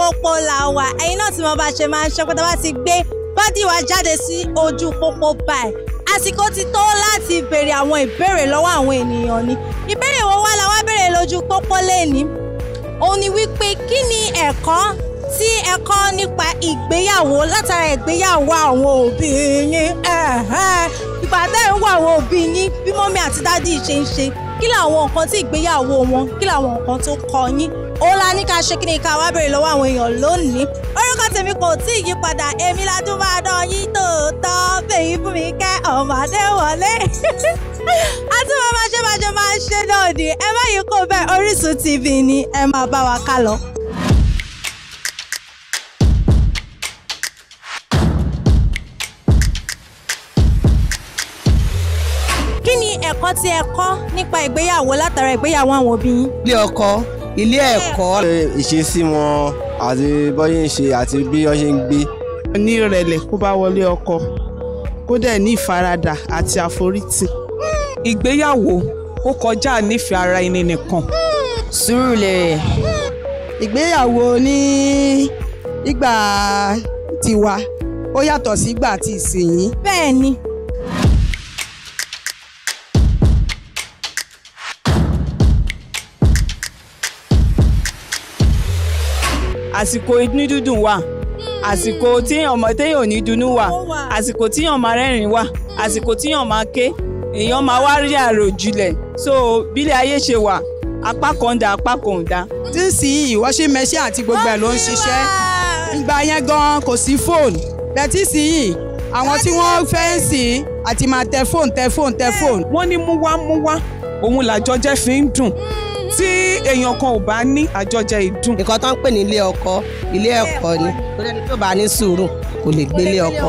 pópó la wà ẹ̀yin náà tí mo bá ṣe máa ń ṣe pé tá bá ti gbé bọ́dì wa jáde sí ojú pópó báyìí àsìkò ti tó láti béèrè àwọn ìbéèrè lọ́wọ́ àwọn ènìyàn ni ìbéèrè wo wá la wá béèrè lójú pópó lẹ́ni òun ni wípé kí ni ẹ̀kọ́ tí ẹ kọ́ nípa ìgbéyàwó látara ìgbéyàwó àwọn òbí yín ìgbà tẹ́ ń wọ àwọn òbí yín bí mọ́mí àti dádì ṣe ń ṣe kí làwọn nǹkan tí ìgbéyàwó wọn kí làwọn nǹkan tó kọ́ yín ó la ní ká ṣe kí ni ká wá béèrè lọ́wọ́ àwọn èèyàn lónìí orúkọ tèmi kò tí ì yí padà èmi ládùn máa dán yín tòótọ́ fèyí fún mi kẹ́ ọ̀mọdé wọlé àti wọn máa ṣe náà ni ẹ má yí kó bẹ́ẹ̀ Orísun TV ni ẹ máa bá wa ká lọ. Ẹ̀kọ́ tí ẹ kọ́ nípa ìgbéyàwó látara ìgbéyàwó àwọn òbí yín. Ilé ọkọ, ilé ẹ̀kọ́. Ìṣesí wọn àti bọ́yé ń ṣe àti bí wọ́n ṣe ń gbé. Ní ìrẹ̀lẹ̀ kó bá wọlé ọkọ kó dẹ̀ ní ìfaradà àti àforítì. Ìgbéyàwó ó kọjá nífẹ̀ẹ́ ara ẹni nìkan. Sùúrù lèrè. Ìgbéyàwó ní ìgbà tiwa ó yàtọ̀ sí ìgbà tí ìsìn. Bẹ́ẹ̀ ni. Àsìkò inú dídùn wà àsìkò téèyàn ò ní dunú wà àsìkò téèyàn máa rẹ́rìn wà àsìkò téèyàn máa ké èèyàn máa wá rí àròjinlẹ̀ so bílẹ̀ ayé ṣe wà apá kan dá apá kan ò dá. tí sì washing machine àti gbogbo ẹ̀ ló ń ṣiṣẹ́ ìgbà yẹn gan kò sí fóònù bẹ́ẹ̀ tí sì yìí àwọn tí wọ́n fẹ́ ń sìn àti máa tẹ fóònù. wọ́n ní mú wá òun làjọjẹ́ fi ń dùn tí èèyàn kan ò bá ní àjọjẹ ìdùn. nǹkan tó ń pè ní ilé ọkọ ilé ẹ̀kọ́ ni tó lẹ́ni tó bá ní sùúrù kò lè gbé ilé ọkọ.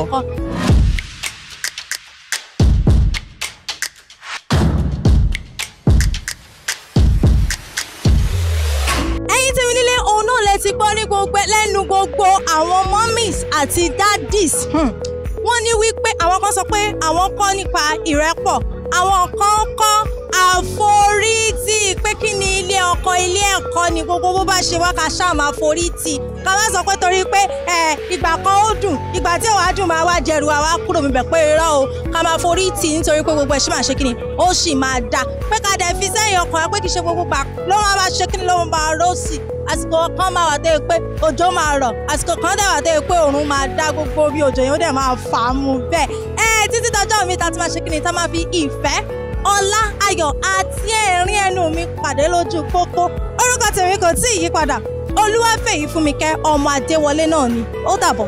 ẹ̀yin tí mi nílé òun náà lè ti gbọ́ ní lẹ́nu gbogbo àwọn mummies àti daddies wọ́n ní wípé àwọn kan sọ pé àwọn kọ́ nípa ìrẹ́pọ̀ àwọn kan kọ́ àforítì pé kí ni ilé ọkọ ilé ẹ̀kọ́ ni gbogbo bó bá ṣe wá ká ṣáà máa forítì ká má sọ pé torí pé ìgbà kan ó dùn ìgbà tí òwá dùn máa wá jẹrù àwa kúrò níbẹ̀ pé irọ́ o ká máa forítì nítorí pé gbogbo ẹ̀ ṣì máa ṣe kí ni ó sì máa dà pé ká dẹ̀ fi sẹ́yìn ọkàn pé kì í ṣe gbogbo gbà ló máa ṣe kí ni ló máa rọ́ọ̀sì àsìkò kan máa wà dé pé òjò máa rọ̀ àsìkò kan dẹ̀ wà dé pé òòrùn máa dá gbogbo bí òjò yẹn ó dẹ̀ máa fà á mú bẹ́ẹ̀ títí dọjọ́ mi ta ti máa ṣe kí ni ta máa fi ìfẹ́ ọlá ayọ̀ àti ẹ̀rín ẹnu mi pàdé lójú pópó orúkọ tèmi kò tí ì yí padà Olúwafẹ́yìfúnmikẹ́ ọmọ Adéwọlé náà ni ó dàbọ̀.